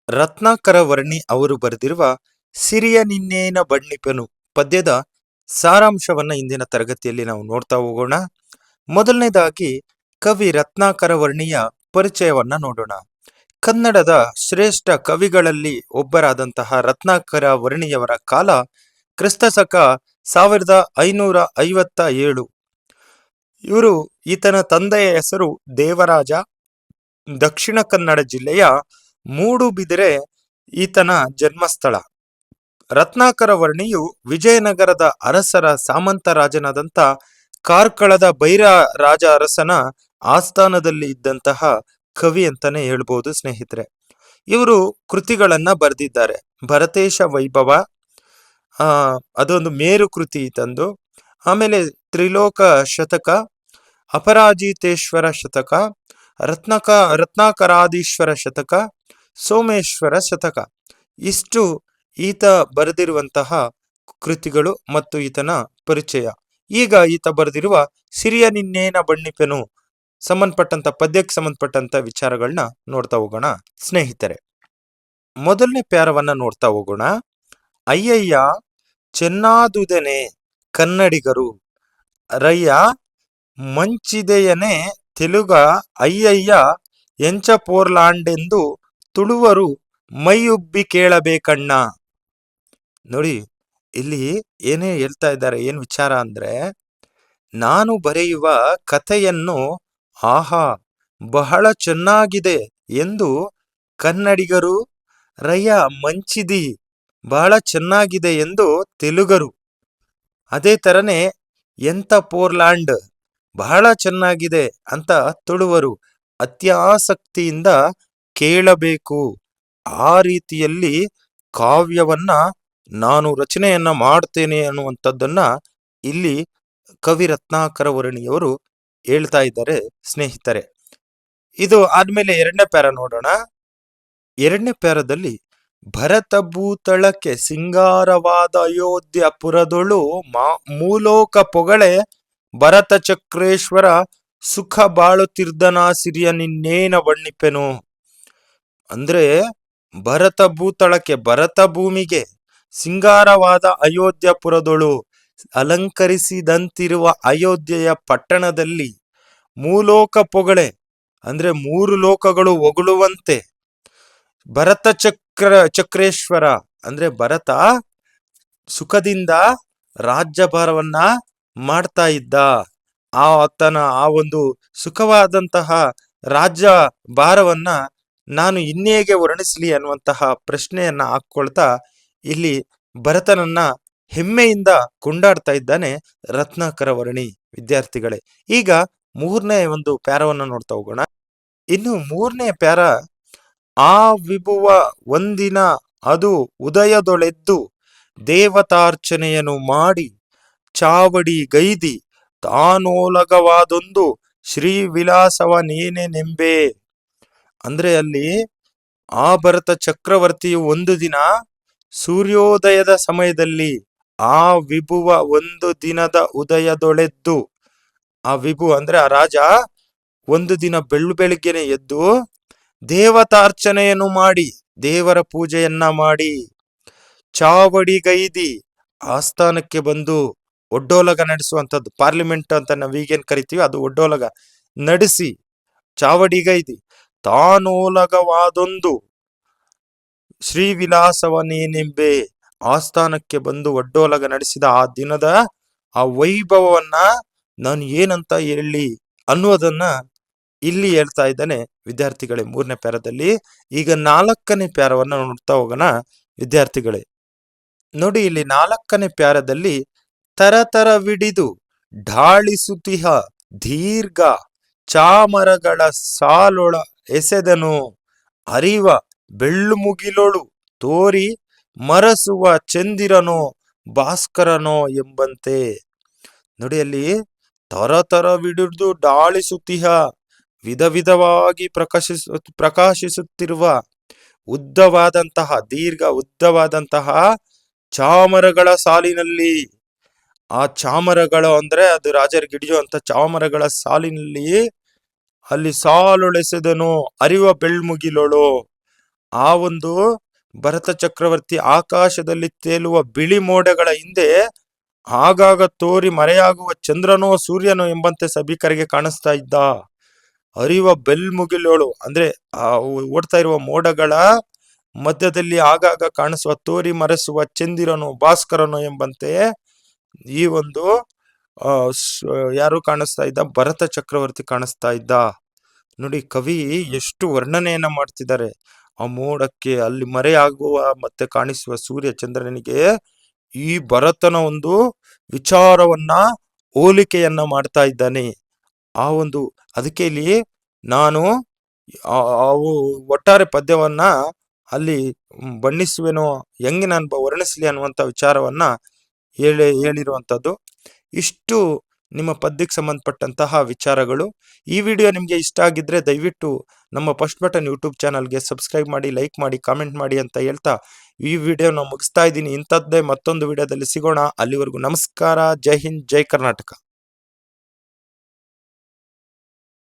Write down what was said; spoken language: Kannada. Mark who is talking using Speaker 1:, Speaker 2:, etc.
Speaker 1: ರತ್ನಾಕರ ವರ್ಣಿ ಅವರು ಬರೆದಿರುವ ಸಿರಿಯ ನಿನ್ನೇನ ಬಣ್ಣಿಪೆನು ಪದ್ಯದ ಸಾರಾಂಶವನ್ನ ಇಂದಿನ ತರಗತಿಯಲ್ಲಿ ನಾವು ನೋಡ್ತಾ ಹೋಗೋಣ. ಮೊದಲನೇದಾಗಿ ಕವಿ ರತ್ನಾಕರ ವರ್ಣಿಯ ಪರಿಚಯವನ್ನ ನೋಡೋಣ. ಕನ್ನಡದ ಶ್ರೇಷ್ಠ ಕವಿಗಳಲ್ಲಿ ಒಬ್ಬರಾದಂತಹ ರತ್ನಾಕರ ವರ್ಣಿಯವರ ಕಾಲ ಕ್ರಿಸ್ತಶಕ 1557. ಈತನ ತಂದೆಯ ಹೆಸರು ದೇವರಾಜ. ದಕ್ಷಿಣ ಕನ್ನಡ ಜಿಲ್ಲೆಯ ಮೂಡುಬಿದಿರೆ ಈತನ ಜನ್ಮಸ್ಥಳ. ರತ್ನಾಕರ ವರ್ಣಿಯು ವಿಜಯನಗರದ ಅರಸರ ಸಾಮಂತರಾಜನಾದಂಥ ಕಾರ್ಕಳದ ಬೈರ ರಾಜ ಅರಸನ ಆಸ್ಥಾನದಲ್ಲಿ ಇದ್ದಂತಹ ಕವಿ ಅಂತಾನೆ ಹೇಳ್ಬೋದು ಸ್ನೇಹಿತರೆ. ಇವರು ಕೃತಿಗಳನ್ನ ಬರೆದಿದ್ದಾರೆ. ಭರತೇಶ ವೈಭವ, ಅದೊಂದು ಮೇರು ಕೃತಿ ತಂದು, ಆಮೇಲೆ ತ್ರಿಲೋಕ ಶತಕ, ಅಪರಾಜಿತೇಶ್ವರ ಶತಕ, ರತ್ನಾಕರಾದೀಶ್ವರ ಶತಕ, ಸೋಮೇಶ್ವರ ಶತಕ. ಇಷ್ಟು ಈತ ಬರೆದಿರುವಂತಹ ಕೃತಿಗಳು ಮತ್ತು ಈತನ ಪರಿಚಯ. ಈಗ ಈತ ಬರೆದಿರುವ ಸಿರಿಯ ನಿನ್ನೇನ ಬಣ್ಣಿಪೆನು ಸಂಬಂಧಪಟ್ಟಂತ ಪದ್ಯಕ್ಕೆ ಸಂಬಂಧಪಟ್ಟಂತ ವಿಚಾರಗಳನ್ನ ನೋಡ್ತಾ ಹೋಗೋಣ ಸ್ನೇಹಿತರೆ. ಮೊದಲನೇ ಪ್ಯಾರವನ್ನ ನೋಡ್ತಾ ಹೋಗೋಣ. ಅಯ್ಯಯ್ಯ ಚೆನ್ನಾದುದೆನೆ ಕನ್ನಡಿಗರು, ರಯ್ಯ ಮಂಚಿದೆಯನೆ ತೆಲುಗ, ಅಯ್ಯಯ್ಯ ಎಂಚ ಪೋರ್ಲಾಂಡೆಂದು ತುಳುವರು ಮೈಯುಬ್ಬಿ ಕೇಳಬೇಕಣ್ಣ. ನೋಡಿ, ಇಲ್ಲಿ ಏನೇ ಹೇಳ್ತಾ ಇದ್ದಾರೆ, ಏನ್ ವಿಚಾರ ಅಂದ್ರೆ, ನಾನು ಬರೆಯುವ ಕಥೆಯನ್ನು ಆಹಾ ಬಹಳ ಚೆನ್ನಾಗಿದೆ ಎಂದು ಕನ್ನಡಿಗರು, ರಯ್ಯ ಮಂಚಿದಿ ಬಹಳ ಚೆನ್ನಾಗಿದೆ ಎಂದು ತೆಲುಗರು, ಅದೇ ತರನೇ ಎಂತ ಪೋರ್ಲ್ಯಾಂಡ್ ಬಹಳ ಚೆನ್ನಾಗಿದೆ ಅಂತ ತುಳುವರು ಅತ್ಯಾಸಕ್ತಿಯಿಂದ ಕೇಳಬೇಕು. ಆ ರೀತಿಯಲ್ಲಿ ಕಾವ್ಯವನ್ನ ನಾನು ರಚನೆಯನ್ನ ಮಾಡ್ತೇನೆ ಅನ್ನುವಂಥದ್ದನ್ನ ಇಲ್ಲಿ ಕವಿ ರತ್ನಾಕರ ವರ್ಣಿಯವರು ಹೇಳ್ತಾ ಇದ್ದಾರೆ ಸ್ನೇಹಿತರೆ. ಇದು ಆದ್ಮೇಲೆ ಎರಡನೇ ಪ್ಯಾರ ನೋಡೋಣ. ಎರಡನೇ ಪ್ಯಾರದಲ್ಲಿ ಭರತ ಭೂತಳಕ್ಕೆ ಸಿಂಗಾರವಾದ ಅಯೋಧ್ಯ ಪುರದೊಳು ಮೂಲೋಕ ಪೊಗಳೆ ಭರತ ಚಕ್ರೇಶ್ವರ ಸುಖ ಬಾಳುತ್ತಿರ್ದನ ಸಿರಿಯ ನಿನ್ನೇನ ಬಣ್ಣಿಪೆನು. ಅಂದ್ರೆ ಭರತ ಭೂತಳಕ್ಕೆ, ಭರತ ಭೂಮಿಗೆ, ಸಿಂಗಾರವಾದ ಅಯೋಧ್ಯ ಪುರದೊಳು ಅಲಂಕರಿಸಿದಂತಿರುವ ಅಯೋಧ್ಯೆಯ ಪಟ್ಟಣದಲ್ಲಿ ಮೂಲೋಕ ಪೊಗಳೆ ಅಂದ್ರೆ ಮೂರು ಲೋಕಗಳು ಹೊಗಳುವಂತೆ, ಭರತ ಚಕ್ರೇಶ್ವರ ಅಂದ್ರೆ ಭರತ ಸುಖದಿಂದ ರಾಜ್ಯಭಾರವನ್ನ ಮಾಡ್ತಾ ಇದ್ದ. ಆತನ ಆ ಒಂದು ಸುಖವಾದಂತಹ ರಾಜ್ಯ ಭಾರವನ್ನ ನಾನು ಇನ್ನೇಗೆ ವರ್ಣಿಸ್ಲಿ ಅನ್ನುವಂತಹ ಪ್ರಶ್ನೆಯನ್ನ ಹಾಕೊಳ್ತಾ ಇಲ್ಲಿ ಭರತನನ್ನ ಹೆಮ್ಮೆಯಿಂದ ಕೊಂಡಾಡ್ತಾ ಇದ್ದಾನೆ ರತ್ನಾಕರ ವರ್ಣಿ. ವಿದ್ಯಾರ್ಥಿಗಳೇ, ಈಗ ಮೂರನೇ ಒಂದು ಪ್ಯಾರವನ್ನ ನೋಡ್ತಾ ಹೋಗೋಣ. ಇನ್ನು ಮೂರನೇ ಪ್ಯಾರ, ಆ ವಿಭುವ ಒಂದಿನ ಅದು ಉದಯದೊಳೆದ್ದು ದೇವತಾರ್ಚನೆಯನ್ನು ಮಾಡಿ ಚಾವಡಿ ಗೈದಿ ತಾನೋಲಗವಾದೊಂದು ಶ್ರೀ ವಿಲಾಸವ ನೇನೆನೆಂಬೆ. ಅಂದ್ರೆ ಅಲ್ಲಿ ಆ ಭರತ ಚಕ್ರವರ್ತಿಯು ಒಂದು ದಿನ ಸೂರ್ಯೋದಯದ ಸಮಯದಲ್ಲಿ ಆ ವಿಭುವ ಒಂದು ದಿನದ ಉದಯದೊಳೆದ್ದು, ಆ ವಿಭು ಅಂದ್ರೆ ಆ ರಾಜ ಒಂದು ದಿನ ಬೆಳಿಗ್ಗೆನೆ ಎದ್ದು ದೇವತಾರ್ಚನೆಯನ್ನು ಮಾಡಿ, ದೇವರ ಪೂಜೆಯನ್ನ ಮಾಡಿ, ಚಾವಡಿಗೈದಿ ಆಸ್ಥಾನಕ್ಕೆ ಬಂದು ಒಡ್ಡೋಲಗ ನಡೆಸುವಂಥದ್ದು, ಪಾರ್ಲಿಮೆಂಟ್ ಅಂತ ನಾವೀಗೇನ್ ಕರಿತೀವಿ ಅದು ಒಡ್ಡೋಲಗ ನಡೆಸಿ, ಚಾವಡಿಗೈದಿ ತಾನೋಲಗವಾದೊಂದು ಶ್ರೀ ವಿಲಾಸವನೇನೆಂಬೆ, ಆಸ್ಥಾನಕ್ಕೆ ಬಂದು ಒಡ್ಡೋಲಗ ನಡೆಸಿದ ಆ ದಿನದ ಆ ವೈಭವವನ್ನ ನಾನು ಏನಂತ ಹೇಳಿ ಅನ್ನೋದನ್ನ ಇಲ್ಲಿ ಹೇಳ್ತಾ ಇದ್ದಾನೆ ವಿದ್ಯಾರ್ಥಿಗಳೇ ಮೂರನೇ ಪ್ಯಾರದಲ್ಲಿ. ಈಗ ನಾಲ್ಕನೇ ಪ್ಯಾರವನ್ನ ನೋಡ್ತಾ ಹೋಗೋಣ ವಿದ್ಯಾರ್ಥಿಗಳೇ. ನೋಡಿ, ಇಲ್ಲಿ ನಾಲ್ಕನೇ ಪ್ಯಾರದಲ್ಲಿ ತರತರವಿಡಿದು ಢಾಳಿಸುತಿಹ ದೀರ್ಘ ಚಾಮರಗಳ ಸಾಲೊಳ ಎಸೆದನು ಅರಿವ ಬೆಳ್ಳುಮುಗಿಲೊಳು ತೋರಿ ಮರಸುವ ಚಂದಿರನೋ ಭಾಸ್ಕರನೋ ಎಂಬಂತೆ. ನೋಡಿ, ಅಲ್ಲಿ ತರತರವಿಡಿದು ಢಾಳಿಸುತಿಹ ವಿಧ ವಿಧವಾಗಿ ಪ್ರಕಾಶಿಸುತ್ತಿರುವ ಉದ್ದವಾದಂತಹ, ದೀರ್ಘ ಉದ್ದವಾದಂತಹ ಚಾಮರಗಳ ಸಾಲಿನಲ್ಲಿ, ಆ ಚಾಮರಗಳು ಅಂದ್ರೆ ಅದು ರಾಜರಿಗೆ ಹಿಡಿಯುವಂತ ಚಾಮರಗಳ ಸಾಲಿನಲ್ಲಿ ಅಲ್ಲಿ ಸಾಲೊಳೆಸೆದನು ಅರಿವ ಬೆಳ್ಮುಗಿಲೊಳು. ಆ ಒಂದು ಭರತ ಚಕ್ರವರ್ತಿ ಆಕಾಶದಲ್ಲಿ ತೇಲುವ ಬಿಳಿ ಮೋಡಗಳ ಹಿಂದೆ ಆಗಾಗ ತೋರಿ ಮರೆಯಾಗುವ ಚಂದ್ರನೋ ಸೂರ್ಯನೋ ಎಂಬಂತೆ ಸಭಿಕರಿಗೆ ಕಾಣಿಸ್ತಾ ಇದ್ದ. ಹರಿಯುವ ಬೆಲ್ಮುಗಿಲೋಳು ಅಂದ್ರೆ ಆ ಓಡ್ತಾ ಇರುವ ಮೋಡಗಳ ಮಧ್ಯದಲ್ಲಿ ಆಗಾಗ ಕಾಣಿಸುವ ತೋರಿ ಮರೆಸುವ ಚಂದಿರನೋ ಭಾಸ್ಕರನೋ ಎಂಬಂತೆ ಈ ಒಂದು ಯಾರು ಕಾಣಿಸ್ತಾ ಇದ್ದ? ಭರತ ಚಕ್ರವರ್ತಿ ಕಾಣಿಸ್ತಾ ಇದ್ದ. ನೋಡಿ, ಕವಿ ಎಷ್ಟು ವರ್ಣನೆಯನ್ನ ಮಾಡ್ತಿದ್ದಾರೆ. ಆ ಮೋಡಕ್ಕೆ, ಅಲ್ಲಿ ಮರೆಯಾಗುವ ಮತ್ತೆ ಕಾಣಿಸುವ ಸೂರ್ಯ ಚಂದ್ರನಿಗೆ ಈ ಭರತನ ಒಂದು ವಿಚಾರವನ್ನ ಹೋಲಿಕೆಯನ್ನ ಮಾಡ್ತಾ ಇದ್ದಾನೆ. ಆ ಒಂದು ಅದಕ್ಕೆ ಇಲ್ಲಿ ನಾನು ಒಟ್ಟಾರೆ ಪದ್ಯವನ್ನ ಅಲ್ಲಿ ಬಣ್ಣಿಸುವೆನೋ, ಹೆಂಗೆ ನಾನು ವರ್ಣಿಸ್ಲಿ ಅನ್ನುವಂಥ ವಿಚಾರವನ್ನ ಹೇಳಿರುವಂಥದ್ದು. ಇಷ್ಟು ನಿಮ್ಮ ಪದ್ಯಕ್ಕೆ ಸಂಬಂಧಪಟ್ಟಂತಹ ವಿಚಾರಗಳು. ಈ ವಿಡಿಯೋ ನಿಮಗೆ ಇಷ್ಟ ಆಗಿದ್ರೆ ದಯವಿಟ್ಟು ನಮ್ಮ ಫಸ್ಟ್ ಬಟನ್ ಯೂಟ್ಯೂಬ್ ಚಾನಲ್ಗೆ ಸಬ್ಸ್ಕ್ರೈಬ್ ಮಾಡಿ, ಲೈಕ್ ಮಾಡಿ, ಕಾಮೆಂಟ್ ಮಾಡಿ ಅಂತ ಹೇಳ್ತಾ ಈ ವಿಡಿಯೋನ ಮುಗಿಸ್ತಾ ಇದ್ದೀನಿ. ಇಂಥದ್ದೇ ಮತ್ತೊಂದು ವಿಡಿಯೋದಲ್ಲಿ ಸಿಗೋಣ. ಅಲ್ಲಿವರೆಗೂ ನಮಸ್ಕಾರ. ಜೈ ಹಿಂದ್, ಜೈ ಕರ್ನಾಟಕ.